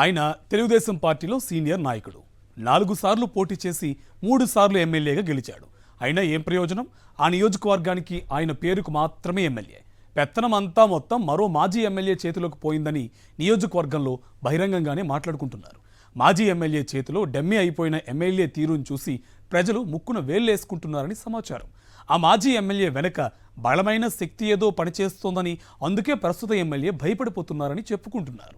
ఆయన తెలుగుదేశం పార్టీలో సీనియర్ నాయకుడు. 4 సార్లు పోటీ చేసి 3 సార్లు ఎమ్మెల్యేగా గెలిచాడు. అయినా ఏం ప్రయోజనం? ఆ నియోజకవర్గానికి ఆయన పేరుకు మాత్రమే ఎమ్మెల్యే. పెత్తనం అంతా మొత్తం మరో మాజీ ఎమ్మెల్యే చేతిలోకి పోయిందని నియోజకవర్గంలో బహిరంగంగానే మాట్లాడుకుంటున్నారు. మాజీ ఎమ్మెల్యే చేతిలో డమ్మీ అయిపోయిన ఎమ్మెల్యే తీరును చూసి ప్రజలు ముక్కున వేళ్లేసుకుంటున్నారని సమాచారం. ఆ మాజీ ఎమ్మెల్యే వెనక బలమైన శక్తి ఏదో పనిచేస్తోందని, అందుకే ప్రస్తుత ఎమ్మెల్యే భయపడిపోతున్నారని చెప్పుకుంటున్నారు.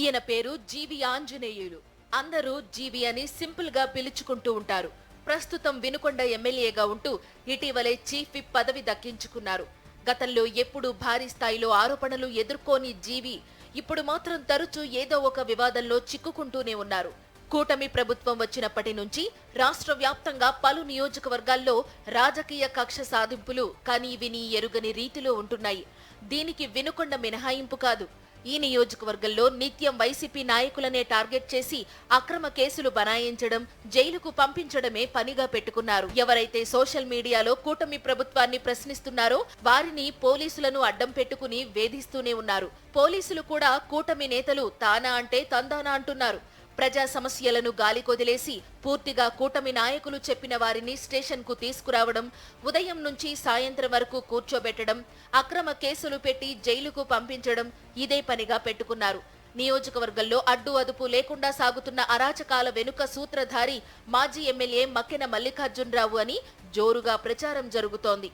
ఈయన పేరు జీవి ఆంజనేయులు. అందరూ జీవి అని సింపుల్ గా పిలుచుకుంటూ ఉంటారు. ప్రస్తుతం వినుకొండ ఎమ్మెల్యేగా ఉంటూ ఇటీవలే చీఫ్ విప్ పదవి దక్కించుకున్నారు. గతంలో ఎప్పుడూ భారీ స్థాయిలో ఆరోపణలు ఎదుర్కోని జీవి ఇప్పుడు మాత్రం తరచూ ఏదో ఒక వివాదంలో చిక్కుకుంటూనే ఉన్నారు. కూటమి ప్రభుత్వం వచ్చినప్పటి నుంచి రాష్ట్ర వ్యాప్తంగా పలు నియోజకవర్గాల్లో రాజకీయ కక్ష సాధింపులు కనీ విని ఎరుగని రీతిలో ఉంటున్నాయి. దీనికి వినుకొండ మినహాయింపు కాదు. ఈ నియోజకవర్గంలో నిత్యం వైసీపీ నాయకులనే టార్గెట్ చేసి అక్రమ కేసులు బనాయించడం, జైలుకు పంపించడమే పనిగా పెట్టుకున్నారు. ఎవరైతే సోషల్ మీడియాలో కూటమి ప్రభుత్వాన్ని ప్రశ్నిస్తున్నారో వారిని పోలీసులను అడ్డం పెట్టుకుని వేధిస్తూనే ఉన్నారు. పోలీసులు కూడా కూటమి నేతలు తానా అంటే తందానా అంటున్నారు. ప్రజా సమస్యలను గాలికొదిలేసి పూర్తిగా కూటమి నాయకులు చెప్పిన వారిని స్టేషన్ కు తీసుకురావడం, ఉదయం నుంచి సాయంత్రం వరకు కూర్చోబెట్టడం, అక్రమ కేసులు పెట్టి జైలుకు పంపించడం ఇదే పనిగా పెట్టుకున్నారు. నియోజకవర్గంలో అడ్డు అదుపు లేకుండా సాగుతున్న అరాచకాల వెనుక సూత్రధారి మాజీ ఎమ్మెల్యే మక్కెన మల్లికార్జునరావు అని జోరుగా ప్రచారం జరుగుతోంది.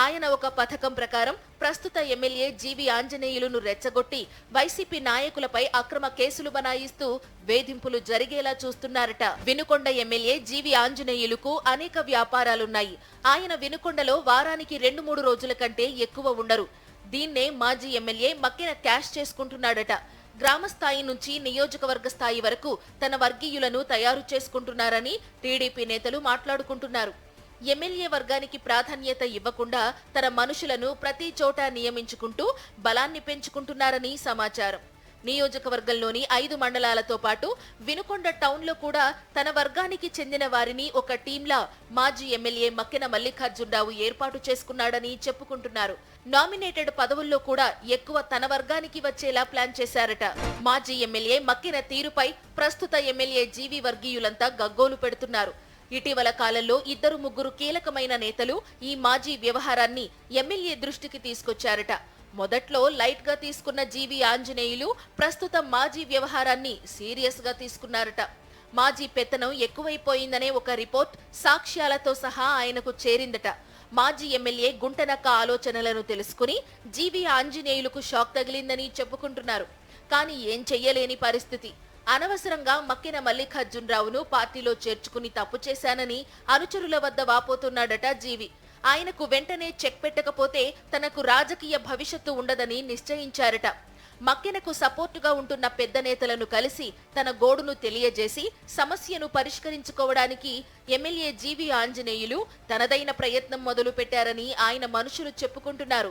ఆయన ఒక పథకం ప్రకారం ప్రస్తుత ఎమ్మెల్యే జీవి ఆంజనేయులను రెచ్చగొట్టి వైసీపీ నాయకులపై అక్రమ కేసులు బనాయిస్తూ వేధింపులు జరిగేలా చూస్తున్నారట. వినుకొండ ఎమ్మెల్యే జీవి ఆంజనేయులకు అనేక వ్యాపారాలున్నాయి. ఆయన వినుకొండలో వారానికి 2-3 రోజుల కంటే ఎక్కువ ఉండరు. దీన్నే మాజీ ఎమ్మెల్యే మక్కెన క్యాష్ చేసుకుంటున్నాడట. గ్రామ స్థాయి నుంచి నియోజకవర్గ స్థాయి వరకు తన వర్గీయులను తయారు చేసుకుంటున్నారని టీడీపీ నేతలు మాట్లాడుకుంటున్నారు. ఎమ్మెల్యే వర్గానికి ప్రాధాన్యత ఇవ్వకుండా తన మనుషులను ప్రతి చోట నియమించుకుంటూ బలాన్ని పెంచుకుంటున్నారని సమాచారం. నియోజకవర్గంలోని 5 మండలాలతో పాటు వినుకొండ టౌన్లో కూడా తన వర్గానికి చెందిన వారిని ఒక టీంలా మాజీ ఎమ్మెల్యే మక్కెన మల్లికార్జునరావు ఏర్పాటు చేసుకున్నాడని చెప్పుకుంటున్నారు. నామినేటెడ్ పదవుల్లో కూడా ఎక్కువ తన వర్గానికి వచ్చేలా ప్లాన్ చేశారట. మాజీ ఎమ్మెల్యే మక్కెన తీరుపై ప్రస్తుత ఎమ్మెల్యే జీవి వర్గీయులంతా గగ్గోలు పెడుతున్నారు. ఇటీవల కాలంలో 2-3 కీలకమైన నేతలు ఈ మాజీ వ్యవహారాన్ని ఎమ్మెల్యే దృష్టికి తీసుకొచ్చారట. మొదట్లో లైట్ గా తీసుకున్న జీవి ఆంజనేయులు ప్రస్తుతం మాజీ వ్యవహారాన్ని సీరియస్ గా తీసుకున్నారట. మాజీ పెత్తనం ఎక్కువైపోయిందనే ఒక రిపోర్ట్ సాక్ష్యాలతో సహా ఆయనకు చేరిందట. మాజీ ఎమ్మెల్యే గుంటనక్క ఆలోచనలను తెలుసుకుని జీవి ఆంజనేయులకు షాక్ తగిలిందని చెప్పుకుంటున్నారు. కానీ ఏం చెయ్యలేని పరిస్థితి. అనవసరంగా మక్కెన మల్లికార్జునరావును పార్టీలో చేర్చుకుని తప్పు చేశానని అనుచరుల వద్ద వాపోతున్నాడట జీవి. ఆయనకు వెంటనే చెక్ పెట్టకపోతే తనకు రాజకీయ భవిష్యత్తు ఉండదని నిశ్చయించారట. మక్కెనకు సపోర్టుగా ఉంటున్న పెద్ద నేతలను కలిసి తన గోడును తెలియజేసి సమస్యను పరిష్కరించుకోవడానికి ఎమ్మెల్యే జీవి ఆంజనేయులు తనదైన ప్రయత్నం మొదలు పెట్టారని ఆయన మనుషులు చెప్పుకుంటున్నారు.